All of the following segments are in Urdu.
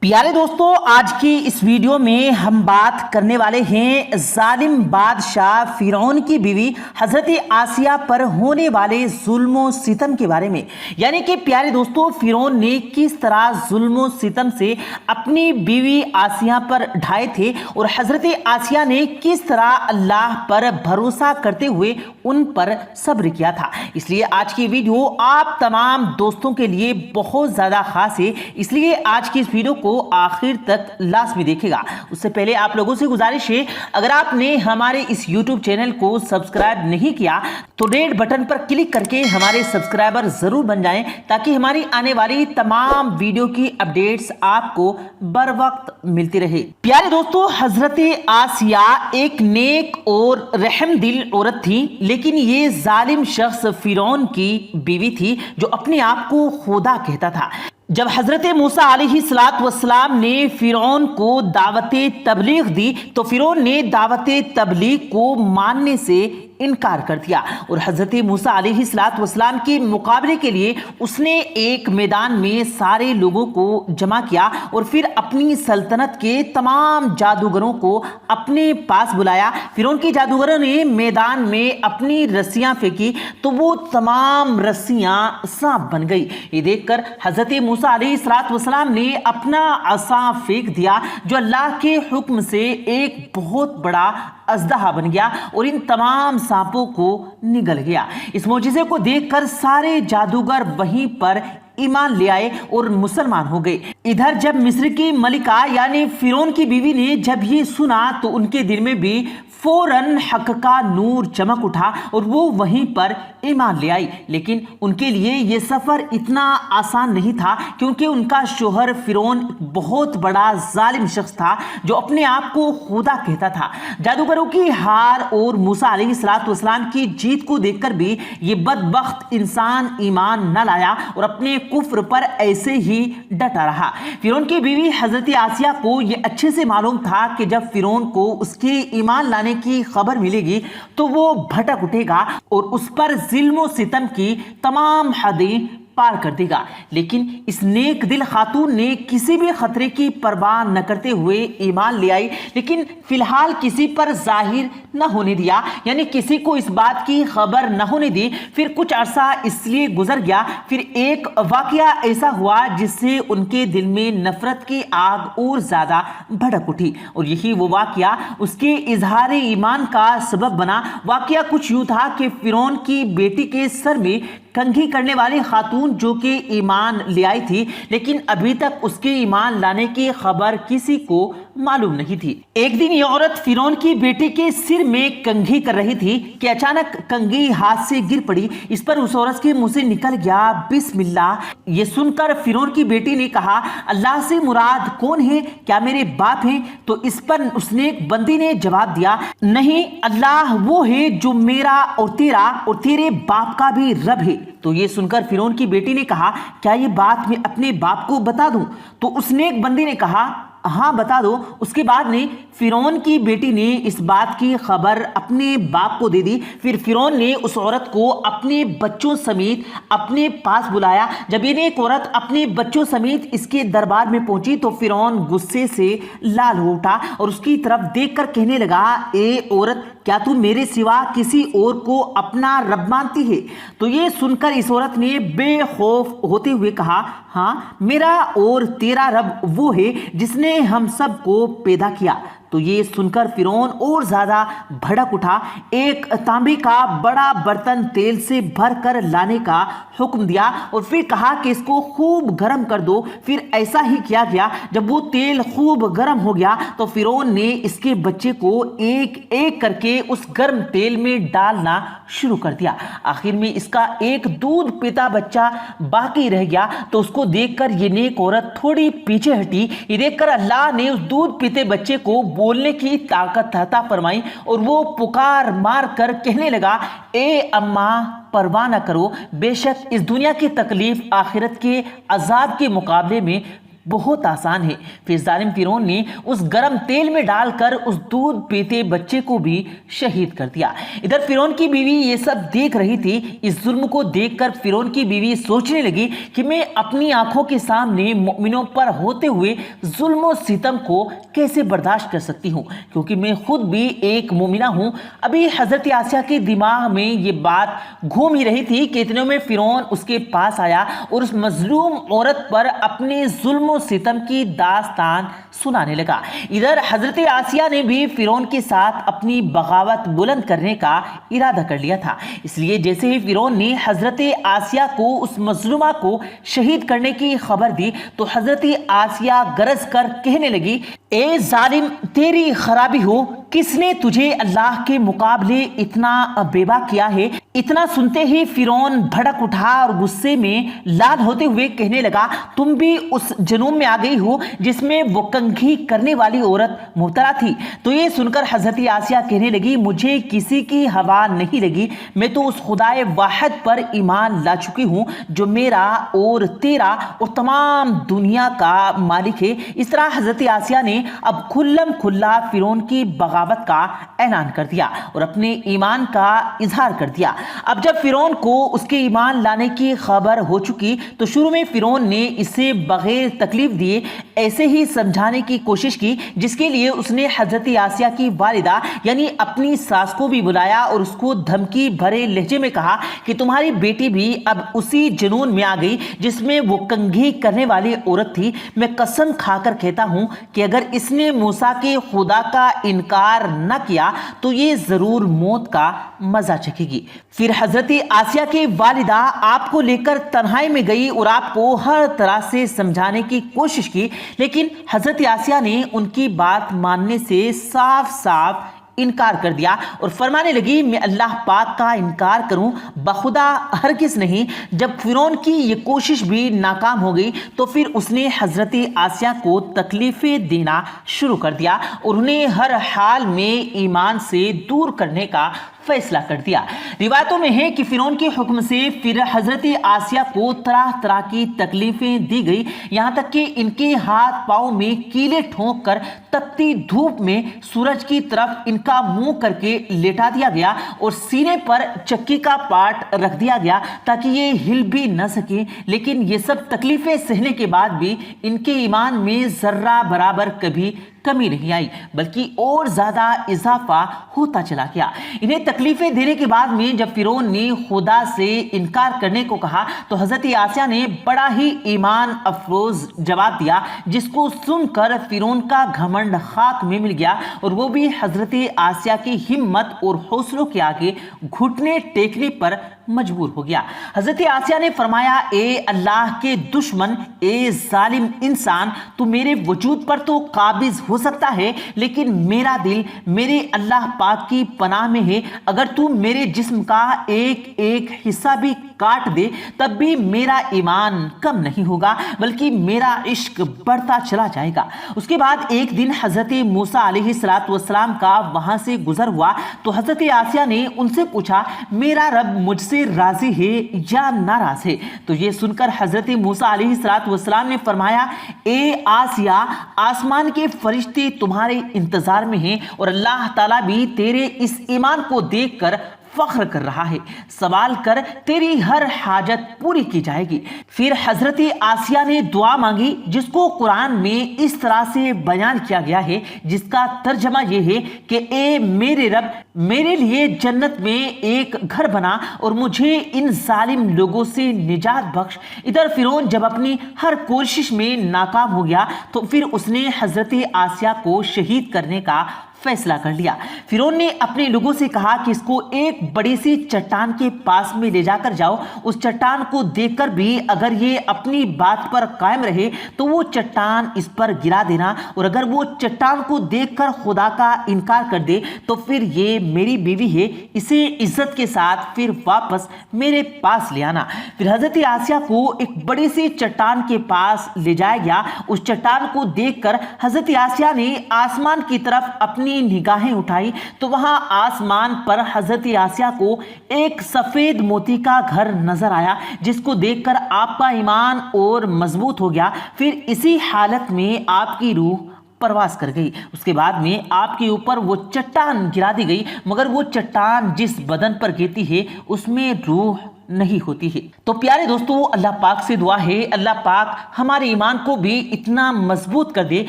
پیارے دوستوں، آج کی اس ویڈیو میں ہم بات کرنے والے ہیں ظالم بادشاہ فرعون کی بیوی حضرت آسیہ پر ہونے والے ظلم و ستم کے بارے میں۔ یعنی کہ پیارے دوستوں، فرعون نے کس طرح ظلم و ستم سے اپنی بیوی آسیہ پر ڈھائے تھے اور حضرت آسیہ نے کس طرح اللہ پر بھروسہ کرتے ہوئے ان پر صبر کیا تھا۔ اس لیے آج کی ویڈیو آپ تمام دوستوں کے لیے بہت زیادہ خاص ہے، اس لیے آج کی اس ویڈیو کو آخر تک لازمی دیکھے گا۔ اس سے پہلے آپ لوگوں سے گزارش ہے، اگر آپ نے ہمارے اس یوٹیوب چینل کو سبسکرائب نہیں کیا تو ریڈ بٹن پر کلک کر کے ہمارے سبسکرائبر ضرور بن جائیں، تاکہ ہماری آنے والی تمام ویڈیو کی اپڈیٹس آپ کو بر وقت ملتی رہے۔ پیارے دوستو، حضرت آسیہ ایک نیک اور رحم دل عورت تھی، لیکن یہ ظالم شخص فرعون کی بیوی تھی جو اپنے آپ کو خدا کہتا تھا۔ جب حضرت موسیٰ علیہ السلام نے فرعون کو دعوت تبلیغ دی تو فرعون نے دعوت تبلیغ کو ماننے سے انکار کر دیا اور حضرت موسیٰ علیہ السلام کے مقابلے کے لیے اس نے ایک میدان میں سارے لوگوں کو جمع کیا اور پھر اپنی سلطنت کے تمام جادوگروں کو اپنے پاس بلایا۔ فرعون کے جادوگروں نے میدان میں اپنی رسیاں پھینکی تو وہ تمام رسیاں سانپ بن گئی۔ یہ دیکھ کر حضرت موسیٰ علیہ السلام نے اپنا عصا پھینک دیا جو اللہ کے حکم سے ایک بہت بڑا اژدہا بن گیا اور ان تمام سانپوں کو نگل گیا۔ اس معجزے کو دیکھ کر سارے جادوگر وہیں پر ایمان لے آئے اور مسلمان ہو گئے۔ ادھر جب مصر کی ملکہ یعنی فرعون کی بیوی نے جب یہ سنا تو ان کے دل میں بھی فوراً حق کا نور چمک اٹھا اور وہ وہیں پر ایمان لے آئی، لیکن ان کے لیے یہ سفر اتنا آسان نہیں تھا، کیونکہ ان کا شوہر فرعون بہت بڑا ظالم شخص تھا جو اپنے آپ کو خدا کہتا تھا۔ جادوگروں کی ہار اور موسیٰ علیہ السلام کی جیت کو دیکھ کر بھی یہ بدبخت انسان ایمان نہ لایا اور اپنے کفر پر ایسے ہی ڈٹا رہا۔ فرعون کی بیوی حضرت آسیہ کو یہ اچھے سے معلوم تھا کہ جب فرعون کو اس کے ایمان لانے کی خبر ملے گی تو وہ بھٹک اٹھے گا اور اس پر ظلم و ستم کی تمام حدیں پار کر دے گا، لیکن اس نیک دل خاتون نے کسی بھی خطرے کی پرواہ نہ کرتے ہوئے ایمان لے آئی، لیکن فی الحال کسی پر ظاہر نہ ہونے دیا، یعنی کسی کو اس بات کی خبر نہ ہونے دی۔ پھر کچھ عرصہ اس لیے گزر گیا، پھر ایک واقعہ ایسا ہوا جس سے ان کے دل میں نفرت کی آگ اور زیادہ بھڑک اٹھی، اور یہی وہ واقعہ اس کے اظہار ایمان کا سبب بنا۔ واقعہ کچھ یوں تھا کہ فرعون کی بیٹی کے سر میں کنگھی کرنے والی خاتون جو کہ ایمان لے آئی تھی، لیکن ابھی تک اس کے ایمان لانے کی خبر کسی کو معلوم نہیں تھی۔ ایک دن یہ عورت فرعون کی بیٹی کے سر میں کنگھی کر رہی تھی کہ اچانک کنگھی ہاتھ سے گر پڑی۔ اس پر اس عورت کے منہ سے نکل گیا بسم اللہ۔ یہ سن کر فرعون کی بیٹی نے کہا، اللہ سے مراد کون ہے؟ کیا میرے باپ ہیں؟ تو اس پر اس نے بندی نے جواب دیا، نہیں، اللہ وہ ہے جو میرا اور تیرا اور تیرے باپ کا بھی رب ہے۔ تو یہ سن کر فرعون کی بیٹی نے کہا، کیا یہ بات میں اپنے باپ کو بتا دوں؟ تو اس نیک بندی نے کہا، ہاں بتا دو۔ اس کے بعد نے فرعون کی بیٹی نے اس بات کی خبر اپنے باپ کو دے دی۔ پھر فرعون نے اس عورت کو اپنے بچوں سمیت اپنے پاس بلایا۔ جب یہ ایک عورت اپنے بچوں سمیت اس کے دربار میں پہنچی تو فرعون غصے سے لال ہو اٹھا اور اس کی طرف دیکھ کر کہنے لگا، اے عورت، کیا تو میرے سوا کسی اور کو اپنا رب مانتی ہے؟ تو یہ سن کر اس عورت نے بے خوف ہوتے ہوئے کہا، ہاں، میرا اور تیرا رب وہ ہے جس نے ہم سب کو پیدا کیا۔ تو یہ سن کر فرعون اور زیادہ بھڑک اٹھا، ایک تانبے کا بڑا برتن تیل سے بھر کر لانے کا حکم دیا اور پھر کہا کہ اس کو خوب گرم کر دو۔ پھر ایسا ہی کیا گیا۔ جب وہ تیل خوب گرم ہو گیا تو فرعون نے اس کے بچے کو ایک ایک کر کے اس گرم تیل میں ڈالنا شروع کر دیا۔ آخر میں اس کا ایک دودھ پیتا بچہ باقی رہ گیا تو اس کو دیکھ کر یہ نیک عورت تھوڑی پیچھے ہٹی۔ یہ دیکھ کر اللہ نے اس دودھ پیتے بچے کو بولنے کی طاقت عطا فرمائی اور وہ پکار مار کر کہنے لگا، اے اماں، پرواہ نہ کرو، بے شک اس دنیا کی تکلیف آخرت کے عذاب کے مقابلے میں بہت آسان ہے۔ پھر ظالم فرعون نے اس گرم تیل میں ڈال کر اس دودھ پیتے بچے کو بھی شہید کر دیا۔ ادھر فرعون کی بیوی یہ سب دیکھ رہی تھی۔ اس ظلم کو دیکھ کر فرعون کی بیوی سوچنے لگی کہ میں اپنی آنکھوں کے سامنے مومنوں پر ہوتے ہوئے ظلم و ستم کو کیسے برداشت کر سکتی ہوں، کیونکہ میں خود بھی ایک مومنہ ہوں۔ ابھی حضرت آسیہ کے دماغ میں یہ بات گھوم ہی رہی تھی کہ اتنے میں فرعون اس کے پاس آیا اور اس مظلوم عورت پر اپنے ظلم و ستم کی داستان سنانے لگا۔ ادھر حضرت آسیہ نے بھی فرعون کے ساتھ اپنی بغاوت بلند کرنے کا ارادہ کر لیا تھا۔ اس لیے جیسے ہی فرعون نے حضرت آسیہ کو اس مظلومہ کو شہید کرنے کی خبر دی تو حضرت آسیہ گرج کر کہنے لگی، اے ظالم، تیری خرابی ہو، کس نے تجھے اللہ کے مقابلے اتنا بے باک کیا ہے؟ اتنا سنتے ہی فرعون بھڑک اٹھا اور غصے میں لال ہوتے ہوئے کہنے لگا، تم بھی اس جنون میں آ گئی ہو جس میں وہ کنگھی کرنے والی عورت مبتلا تھی۔ تو یہ سن کر حضرت آسیہ کہنے لگی، مجھے کسی کی ہوا نہیں لگی، میں تو اس خدائے واحد پر ایمان لا چکی ہوں جو میرا اور تیرا اور تمام دنیا کا مالک ہے۔ اس طرح حضرت آسیہ نے اب کھلم کھلا فرعون کی بغاوت کا اعلان کر دیا اور اپنے ایمان کا اظہار کر دیا۔ اب جب فرعون کو اس کے ایمان لانے کی خبر ہو چکی تو شروع میں فرعون نے اسے بغیر تکلیف دیے ایسے ہی سمجھانے کی کوشش کی، جس کے لیے اس نے حضرت آسیہ کی والدہ یعنی اپنی ساس کو بھی بلایا اور اس کو دھمکی بھرے لہجے میں کہا کہ تمہاری بیٹی بھی اب اسی جنون میں آ گئی جس میں وہ کنگھی کرنے والی عورت تھی۔ میں قسم کھا کر کہتا ہوں کہ اگر اس نے موسیٰ کے خدا کا انکار نہ کیا تو یہ ضرور موت کا مزہ چکھے گی۔ پھر حضرت آسیہ کی والدہ آپ کو لے کر تنہائی میں گئی اور آپ کو ہر طرح سے سمجھانے کی کوشش کی، لیکن حضرت آسیہ نے ان کی بات ماننے سے صاف صاف انکار کر دیا اور فرمانے لگی، میں اللہ پاک کا انکار کروں بخدا ہرگز نہیں۔ جب فرعون کی یہ کوشش بھی ناکام ہو گئی تو پھر اس نے حضرت آسیہ کو تکلیفیں دینا شروع کر دیا اور انہیں ہر حال میں ایمان سے دور کرنے کا فیصلہ کر دیا۔ روایتوں میں ہے کہ فرعون کے حکم سے پھر حضرت آسیہ کو طرح طرح کی تکلیفیں دی گئی، یہاں تک کہ ان کے ہاتھ پاؤں میں کیلے ٹھونک کر تپتی دھوپ میں سورج کی طرف ان کا منہ کر کے لیٹا دیا گیا اور سینے پر چکی کا پاٹ رکھ دیا گیا تاکہ یہ ہل بھی نہ سکے۔ لیکن یہ سب تکلیفیں سہنے کے بعد بھی ان کے ایمان میں ذرہ برابر کبھی کمی نہیں آئی، بلکہ اور زیادہ اضافہ ہوتا چلا گیا۔ انہیں تکلیفیں دینے کے بعد میں جب فرعون نے خدا سے انکار کرنے کو کہا تو حضرت آسیہ نے بڑا ہی ایمان افروز جواب دیا، جس کو سن کر فرعون کا گھمنڈ خاک میں مل گیا اور وہ بھی حضرت آسیہ کی ہمت اور حوصلوں کے آگے گھٹنے ٹیکنے پر مجبور ہو گیا۔ حضرت آسیہ نے فرمایا، اے اللہ کے دشمن، اے ظالم انسان، تو میرے وجود پر تو قابض ہو سکتا ہے لیکن میرا دل میرے اللہ پاک کی پناہ میں ہے۔ اگر تو میرے جسم کا ایک ایک حصہ بھی کاٹ دے تب بھی میرا ایمان کم نہیں ہوگا بلکہ میرا عشق بڑھتا چلا جائے گا۔ اس کے بعد ایک دن حضرت موسیٰ علیہ السلام کا وہاں سے گزر ہوا تو حضرت آسیہ نے ان سے پوچھا، میرا رب مجھ سے راضی ہے یا ناراض ہے؟ تو یہ سن کر حضرت موسیٰ علیہ السلام نے فرمایا، اے آسیہ، آسمان کے فرشتے تمہارے انتظار میں ہیں اور اللہ تعالیٰ بھی تیرے اس ایمان کو دیکھ کر فخر کر رہا ہے، سوال کر تیری ہر حاجت پوری کی جائے گی۔ پھر حضرت آسیہ نے دعا مانگی جس کو قرآن میں اس طرح سے بیان کیا گیا ہے، جس کا ترجمہ یہ ہے کہ اے میرے رب، میرے لیے جنت میں ایک گھر بنا اور مجھے ان ظالم لوگوں سے نجات بخش۔ ادھر فرعون جب اپنی ہر کوشش میں ناکام ہو گیا تو پھر اس نے حضرت آسیہ کو شہید کرنے کا فیصلہ کر لیا۔ فرعون نے اپنے لوگوں سے کہا کہ اس کو ایک بڑی سی چٹان کے پاس میں لے جا کر جاؤ، اس چٹان کو دیکھ کر بھی اگر یہ اپنی بات پر قائم رہے تو وہ چٹان اس پر گرا دینا، اور اگر وہ چٹان کو دیکھ کر خدا کا انکار کر دے تو پھر یہ میری بیوی ہے، اسے عزت کے ساتھ پھر واپس میرے پاس لے آنا۔ پھر حضرت آسیہ کو ایک بڑی سی چٹان کے پاس لے جایا گیا۔ اس چٹان کو دیکھ کر حضرت آسیہ نے آسمان کی طرف اپنی اپنی نگاہیں اٹھائی تو وہاں آسمان پر حضرت آسیہ کو ایک سفید موتی کا گھر نظر آیا، جس کو دیکھ کر آپ کا ایمان اور مضبوط ہو گیا۔ پھر اسی حالت میں آپ کی روح پرواز کر گئی۔ اس کے بعد میں آپ کے اوپر وہ چٹان گرا دی گئی، مگر وہ چٹان جس بدن پر گرتی ہے اس میں روح نہیں ہوتی ہے۔ تو پیارے دوستو، اللہ پاک سے دعا ہے اللہ پاک ہمارے ایمان کو بھی اتنا مضبوط کر دے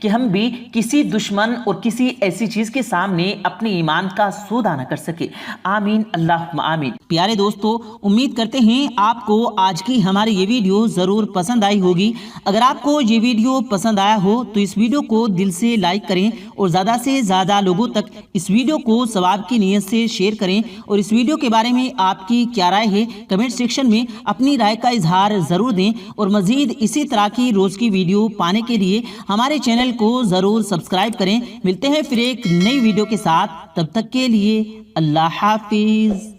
کہ ہم بھی کسی دشمن اور کسی ایسی چیز کے سامنے اپنے ایمان کا سودا نہ کر سکے۔ آمین اللہم آمین۔ پیارے دوستو، امید کرتے ہیں آپ کو آج کی ہماری یہ ویڈیو ضرور پسند آئی ہوگی۔ اگر آپ کو یہ ویڈیو پسند آیا ہو تو اس ویڈیو کو دل سے لائک کریں اور زیادہ سے زیادہ لوگوں تک اس ویڈیو کو ثواب کی نیت سے شیئر کریں، اور اس ویڈیو کے بارے میں آپ کی کیا رائے ہے کمنٹ سیکشن میں اپنی رائے کا اظہار ضرور دیں، اور مزید اسی طرح کی روز کی ویڈیو پانے کے لیے ہمارے چینل کو ضرور سبسکرائب کریں۔ ملتے ہیں پھر ایک نئی ویڈیو کے ساتھ، تب تک کے لیے اللہ حافظ۔